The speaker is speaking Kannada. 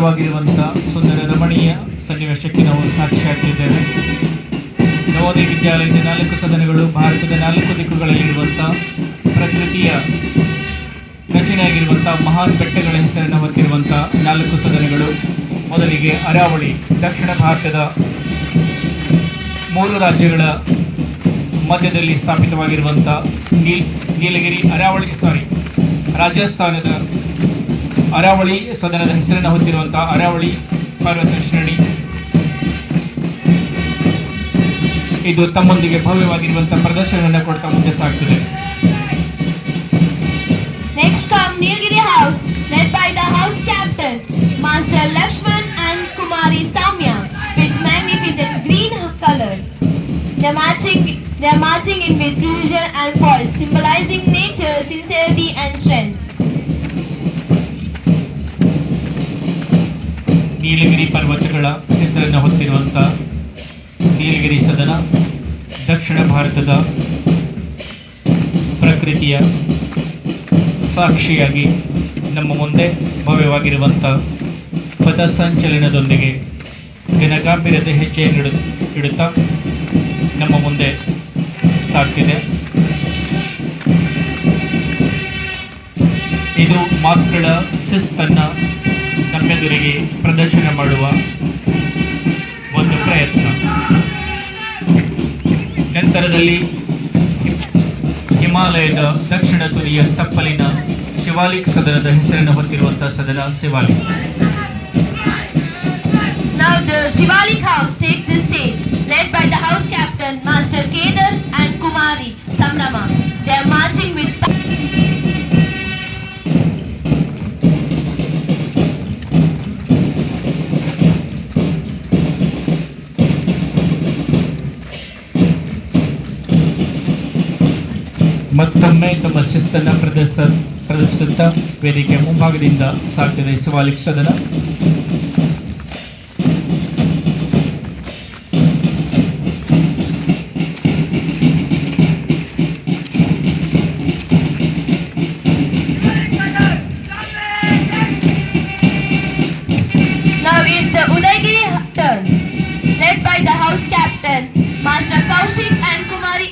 ಸುಂದರವಾಗಿರುವಂತಹ ಸುಂದರ ರಮಣೀಯ ಸನ್ನಿವೇಶಕ್ಕೆ ನಾವು ಸಾಕ್ಷಿಯಾಗ್ತಿದ್ದೇವೆ. ನವೋದಯ ವಿದ್ಯಾಲಯದ 4 ಸದನಗಳು ಭಾರತದ 4 ದಿಕ್ಕುಗಳಲ್ಲಿರುವಂತಹ ಪ್ರಕೃತಿಯ ರಚನೆಯಾಗಿರುವಂತಹ ಮಹಾನ್ ಬೆಟ್ಟಗಳ ಹೆಸರನ್ನು ಹೊತ್ತಿರುವಂತಹ 4 ಸದನಗಳು. ಮೊದಲಿಗೆ ಅರಾವಳಿ, ದಕ್ಷಿಣ ಭಾರತದ 3 ರಾಜ್ಯಗಳ ಮಧ್ಯದಲ್ಲಿ ಸ್ಥಾಪಿತವಾಗಿರುವಂತಹ ನೀಲಗಿರಿ ರಾಜಸ್ಥಾನದ ಅರಾವಳಿ ಸದನದ ಹೆಸರನ್ನು ಹೊತ್ತಿರುವಂತಹ ಅರಾವಳಿ ಪರ್ವತ ಶ್ರೇಣಿ. ಇದು ತಮ್ಮೊಂದಿಗೆ ಭವ್ಯವಾಗಿರುವಂತಹ ಪ್ರದರ್ಶನವನ್ನು ಕೊಡ್ತಾ ಮುಂದೆ ಸಾಗ್ತದೆ. Next come Nilgiri House, led by the house captain, Master Lakshman and Kumari Samya, with magnificent green color. They are marching in with precision and poise, symbolizing nature, sincerity and strength. ನೀಲಗಿರಿ ಪರ್ವತಗಳ ಹೆಸರನ್ನು ಹೊತ್ತಿರುವಂತಹ ನೀಲಗಿರಿ ಸದನ ದಕ್ಷಿಣ ಭಾರತದ ಪ್ರಕೃತಿಯ ಸಾಕ್ಷಿಯಾಗಿ ನಮ್ಮ ಮುಂದೆ ಭವ್ಯವಾಗಿರುವಂಥ ಪಥಸಂಚಲನದೊಂದಿಗೆ ಘನಗಾಂಭೀರ್ಯದ ಹೆಜ್ಜೆಯನ್ನು ಇಡುತ್ತಾ ನಮ್ಮ ಮುಂದೆ ಸಾಗ್ತಿದೆ. ಇದು ಮಕ್ಕಳ ಶಿಸ್ತನ್ನು ನಮ್ಮೆದುರಿಗೆ ಪ್ರದರ್ಶನ ಮಾಡುವ ಒಂದು ಪ್ರಯತ್ನ. ನಂತರದಲ್ಲಿ ಹಿಮಾಲಯದ ದಕ್ಷಿಣ ತುದಿಯ ತಪ್ಪಲಿನ ಶಿವಾಲಿಕ್ ಸದನದ ಹೆಸರನ್ನು ಹೊತ್ತಿರುವಂತಹ ಸದನ Shivalik. Now the Shivalik House takes the stage, led by the house captain, Master Kedar and Kumari Samrama. They are marching with ಮತ್ತೊಮ್ಮೆ ತಮ್ಮ ಶಿಸ್ತನ್ನು ಪ್ರದರ್ಶಿಸುತ್ತಾ ವೇದಿಕೆ ಮುಂಭಾಗದಿಂದ ಸಾಗ್ತಿದೆ ಶಿವಾಲಿಕ್ ಸದನ. Now is the Udaygiri turn, led by the house captain, Master Kaushik and Kumari